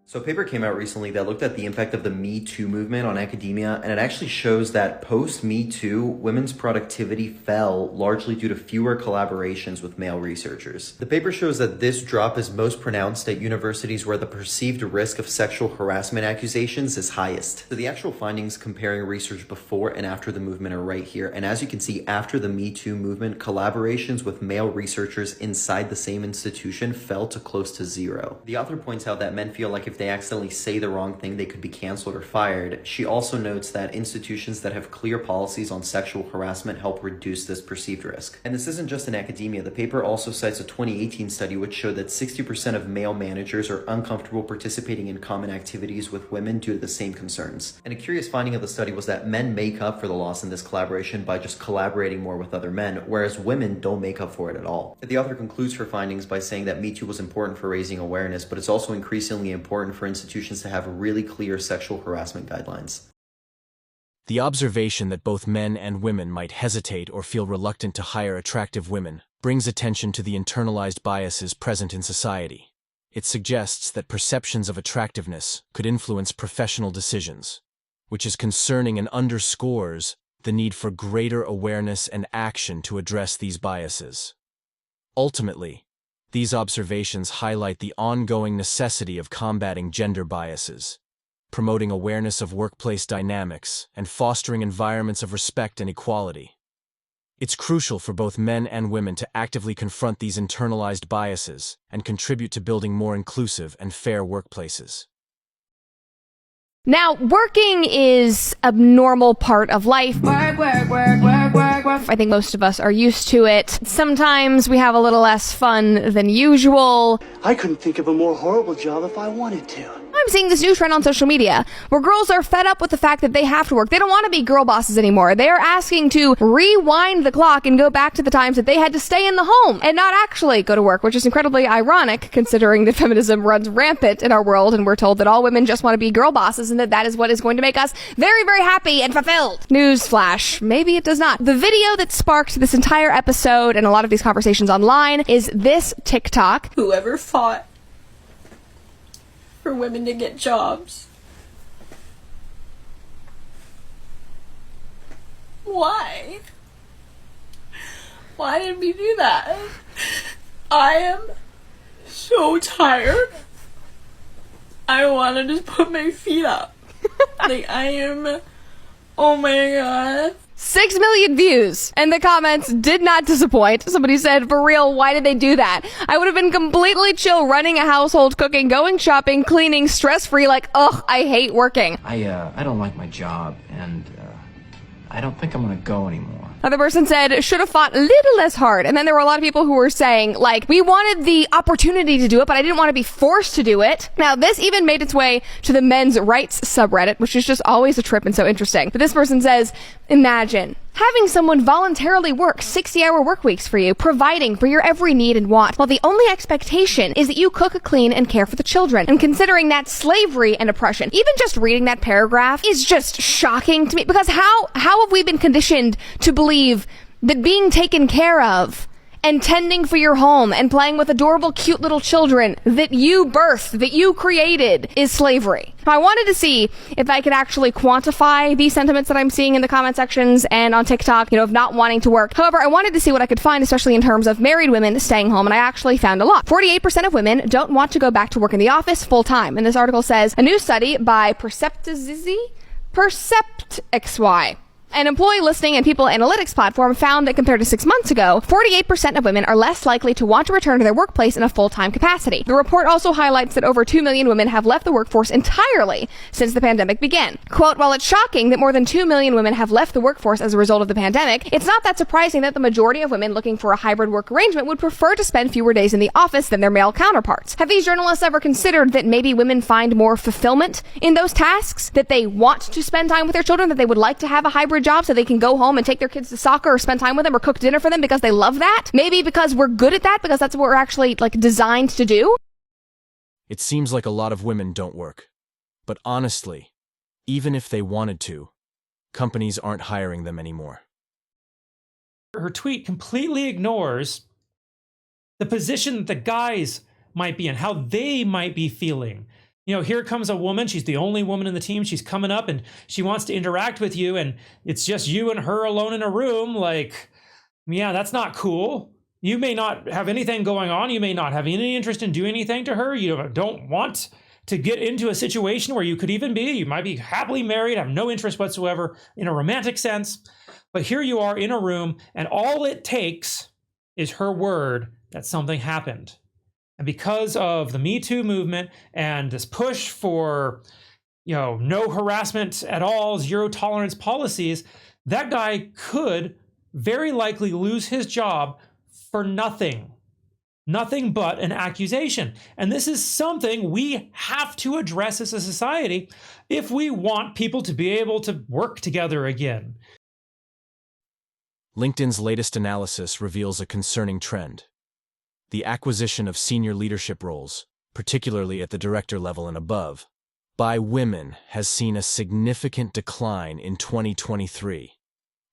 So a paper came out recently that looked at the impact of the Me Too movement on academia, and it actually shows that post-Me Too, women's productivity fell largely due to fewer collaborations with male researchers. The paper shows that this drop is most pronounced at universities where the perceived risk of sexual harassment accusations is highest. So the actual findings comparing research before and after the movement are right here, and as you can see, after the Me Too movement, collaborations with male researchers inside the same institution fell to close to zero. The author points out that men feel like if they accidentally say the wrong thing, they could be canceled or fired. She also notes that institutions that have clear policies on sexual harassment help reduce this perceived risk. And this isn't just in academia. The paper also cites a 2018 study which showed that 60% of male managers are uncomfortable participating in common activities with women due to the same concerns. And a curious finding of the study was that men make up for the loss in this collaboration by just collaborating more with other men, whereas women don't make up for it at all. The author concludes her findings by saying that Me Too was important for raising awareness, but it's also increasingly important for institutions to have really clear sexual harassment guidelines. The observation that both men and women might hesitate or feel reluctant to hire attractive women brings attention to the internalized biases present in society. It suggests that perceptions of attractiveness could influence professional decisions, which is concerning and underscores the need for greater awareness and action to address these biases. Ultimately, these observations highlight the ongoing necessity of combating gender biases, promoting awareness of workplace dynamics, and fostering environments of respect and equality. It's crucial for both men and women to actively confront these internalized biases and contribute to building more inclusive and fair workplaces. Now, working is a normal part of life. Work. I think most of us are used to it. Sometimes we have a little less fun than usual. I couldn't think of a more horrible job if I wanted to. I'm seeing this new trend on social media where girls are fed up with the fact that they have to work. They don't want to be girl bosses anymore. They are asking to rewind the clock and go back to the times that they had to stay in the home and not actually go to work, which is incredibly ironic considering that feminism runs rampant in our world and we're told that all women just want to be girl bosses and that is what is going to make us very, very happy and fulfilled. Newsflash, maybe it does not. The video that sparked this entire episode and a lot of these conversations online is this TikTok. Whoever fought for women to get jobs. Why? Why did we do that? I am so tired. I want to just put my feet up. Like, I am... Oh my god. 6 million views, and the comments did not disappoint. Somebody said, for real, why did they do that? I would have been completely chill running a household, cooking, going shopping, cleaning, stress-free, like, ugh, I hate working. I don't like my job, and I don't think I'm gonna go anymore. Another person said, should have fought a little less hard. And then there were a lot of people who were saying, like, we wanted the opportunity to do it, but I didn't want to be forced to do it. Now, this even made its way to the men's rights subreddit, which is just always a trip and so interesting. But this person says, imagine having someone voluntarily work 60-hour work weeks for you, providing for your every need and want, while the only expectation is that you cook, clean, and care for the children. And considering that slavery and oppression, even just reading that paragraph is just shocking to me, because how have we been conditioned to believe that being taken care of and tending for your home and playing with adorable, cute little children that you birthed, that you created, is slavery? I wanted to see if I could actually quantify these sentiments that I'm seeing in the comment sections and on TikTok, of not wanting to work. However, I wanted to see what I could find, especially in terms of married women staying home, and I actually found a lot. 48% of women don't want to go back to work in the office full time. And this article says, a new study by PerceptXY, an employee listening and people analytics platform, found that compared to 6 months ago, 48% of women are less likely to want to return to their workplace in a full-time capacity. The report also highlights that over 2 million women have left the workforce entirely since the pandemic began. Quote, while it's shocking that more than 2 million women have left the workforce as a result of the pandemic, it's not that surprising that the majority of women looking for a hybrid work arrangement would prefer to spend fewer days in the office than their male counterparts. Have these journalists ever considered that maybe women find more fulfillment in those tasks, that they want to spend time with their children, that they would like to have a hybrid job so they can go home and take their kids to soccer or spend time with them or cook dinner for them because they love that? Maybe because we're good at that, because that's what we're actually designed to do? It seems like a lot of women don't work. But honestly, even if they wanted to, companies aren't hiring them anymore. Her tweet completely ignores the position that the guys might be in, how they might be feeling. You know, here comes a woman. She's the only woman in the team. She's coming up and she wants to interact with you, and it's just you and her alone in a room. Like, yeah, that's not cool. You may not have anything going on. You may not have any interest in doing anything to her. You don't want to get into a situation where you could even be. You might be happily married, have no interest whatsoever in a romantic sense. But here you are in a room, and all it takes is her word that something happened. And because of the Me Too movement and this push for, no harassment at all, zero tolerance policies, that guy could very likely lose his job for nothing but an accusation. And this is something we have to address as a society if we want people to be able to work together again. LinkedIn's latest analysis reveals a concerning trend. The acquisition of senior leadership roles, particularly at the director level and above, by women has seen a significant decline in 2023,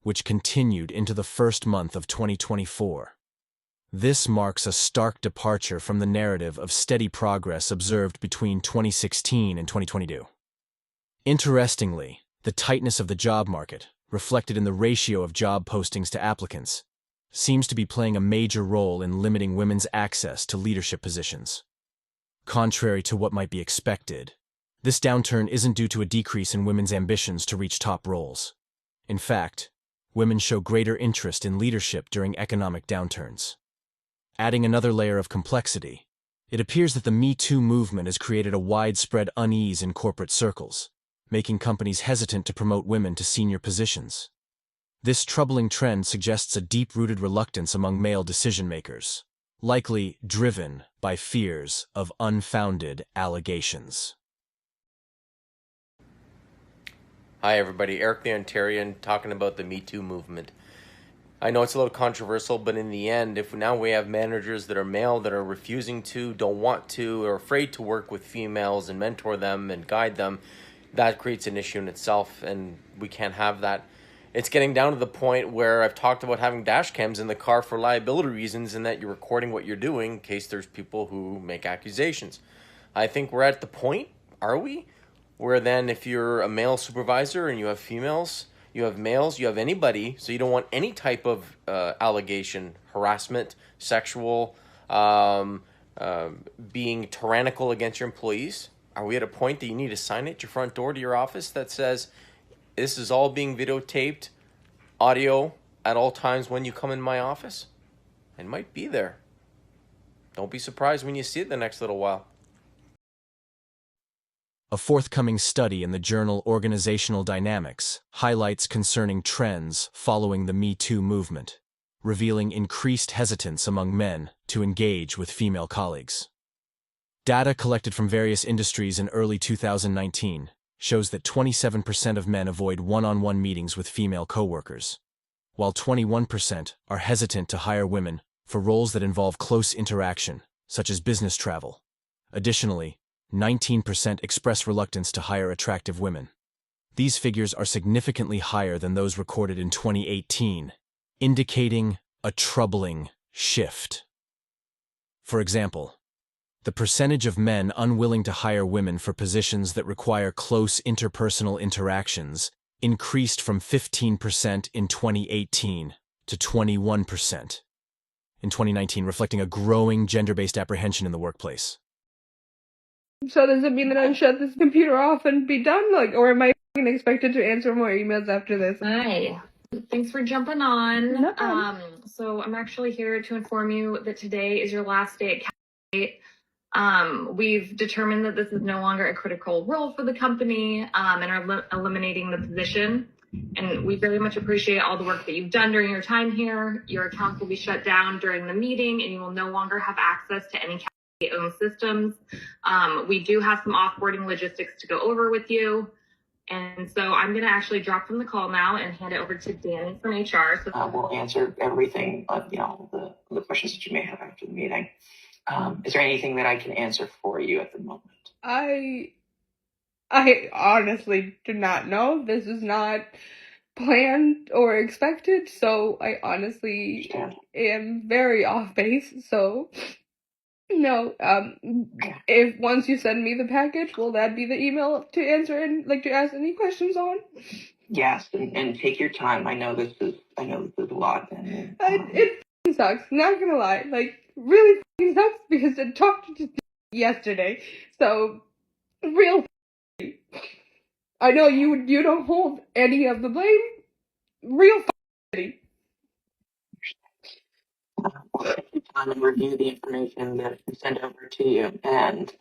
which continued into the first month of 2024. This marks a stark departure from the narrative of steady progress observed between 2016 and 2022. Interestingly, the tightness of the job market, reflected in the ratio of job postings to applicants, seems to be playing a major role in limiting women's access to leadership positions. Contrary to what might be expected, this downturn isn't due to a decrease in women's ambitions to reach top roles. In fact, women show greater interest in leadership during economic downturns. Adding another layer of complexity, it appears that the Me Too movement has created a widespread unease in corporate circles, making companies hesitant to promote women to senior positions. This troubling trend suggests a deep-rooted reluctance among male decision-makers, likely driven by fears of unfounded allegations. Hi everybody, Eric the Ontarian talking about the Me Too movement. I know it's a little controversial, but in the end, if now we have managers that are male that are refusing to, don't want to, or afraid to work with females and mentor them and guide them, that creates an issue in itself, and we can't have that. It's getting down to the point where I've talked about having dash cams in the car for liability reasons, and that you're recording what you're doing in case there's people who make accusations. I think we're at the point, are we? Where then if you're a male supervisor and you have females, you have males, you have anybody, so you don't want any type of allegation, harassment, sexual, being tyrannical against your employees. Are we at a point that you need to sign it at your front door to your office that says, this is all being videotaped, audio at all times when you come in my office? It might be there. Don't be surprised when you see it the next little while. A forthcoming study in the journal Organizational Dynamics highlights concerning trends following the Me Too movement, revealing increased hesitance among men to engage with female colleagues. Data collected from various industries in early 2019 shows that 27% of men avoid one-on-one meetings with female coworkers, while 21% are hesitant to hire women for roles that involve close interaction, such as business travel. Additionally, 19% express reluctance to hire attractive women. These figures are significantly higher than those recorded in 2018, indicating a troubling shift. For example, the percentage of men unwilling to hire women for positions that require close interpersonal interactions increased from 15% in 2018 to 21% in 2019, reflecting a growing gender-based apprehension in the workplace. So does it mean that I shut this computer off and be done? Or am I expected to answer more emails after this? Hi. Thanks for jumping on. No problem. So I'm actually here to inform you that today is your last day at Cal. We've determined that this is no longer a critical role for the company, and are eliminating the position. And we very much appreciate all the work that you've done during your time here. Your account will be shut down during the meeting, and you will no longer have access to any own systems. We do have some offboarding logistics to go over with you. And so I'm going to actually drop from the call now and hand it over to Danny from HR. So we'll answer everything, the questions that you may have after the meeting. Is there anything that I can answer for you at the moment? I honestly do not know. This is not planned or expected, so I honestly am very off base. So No, if once you send me the package, will that be the email to answer and like to ask any questions on? Yes, and take your time. I know this is a lot. And, It sucks. Not gonna lie, like really sucks because I talked to yesterday. So real. I know you don't hold any of the blame. Real. Time and review the information that we send over to you, and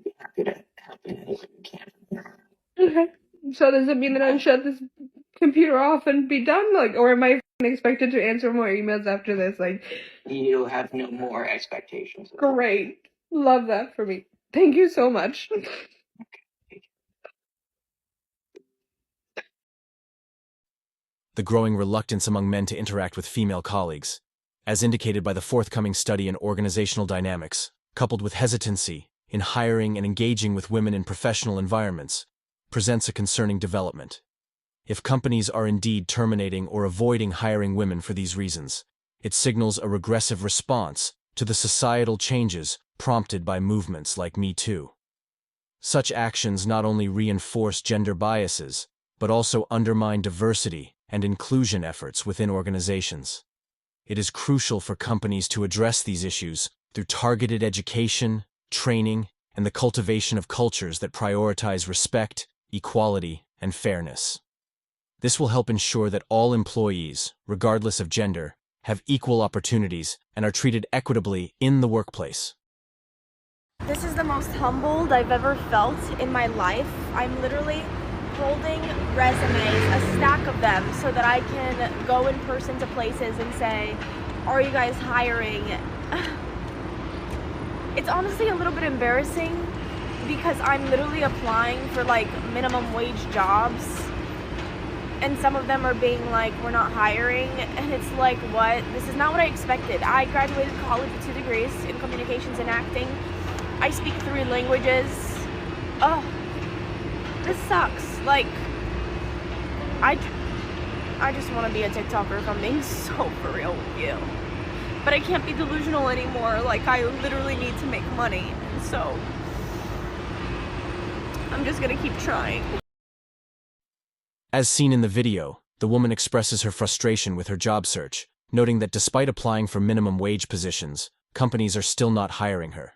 be happy to help in any way we can. Okay. So does it mean that I shut this computer off and be done? Like, or am I expected to answer more emails after this? Like, you have no more expectations. Great. Love that for me. Thank you so much. The growing reluctance among men to interact with female colleagues, as indicated by the forthcoming study in organizational dynamics, coupled with hesitancy in hiring and engaging with women in professional environments, presents a concerning development. If companies are indeed terminating or avoiding hiring women for these reasons, it signals a regressive response to the societal changes prompted by movements like Me Too. Such actions not only reinforce gender biases, but also undermine diversity and inclusion efforts within organizations. It is crucial for companies to address these issues through targeted education, training, and the cultivation of cultures that prioritize respect, equality, and fairness. This will help ensure that all employees, regardless of gender, have equal opportunities and are treated equitably in the workplace. This is the most humbled I've ever felt in my life. I'm literally holding resumes, a stack of them, so that I can go in person to places and say, are you guys hiring? It's honestly a little bit embarrassing because I'm literally applying for like minimum wage jobs, and some of them are being like, we're not hiring, and it's like, what? This is not what I expected. I graduated college with 2 degrees in communications and acting. I speak 3 languages. Oh, this sucks. Like, I just want to be a TikToker if I'm being so for real with you. But I can't be delusional anymore. Like, I literally need to make money. And so, I'm just gonna keep trying. As seen in the video, the woman expresses her frustration with her job search, noting that despite applying for minimum wage positions, companies are still not hiring her.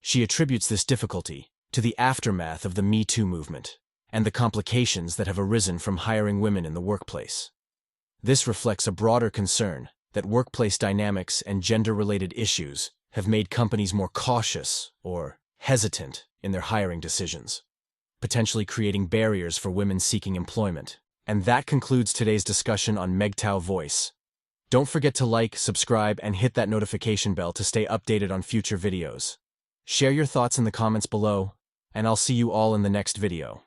She attributes this difficulty to the aftermath of the Me Too movement and the complications that have arisen from hiring women in the workplace. This reflects a broader concern that workplace dynamics and gender-related issues have made companies more cautious or hesitant in their hiring decisions, potentially creating barriers for women seeking employment. And that concludes today's discussion on MGTOW Voice. Don't forget to like, subscribe, and hit that notification bell to stay updated on future videos. Share your thoughts in the comments below, and I'll see you all in the next video.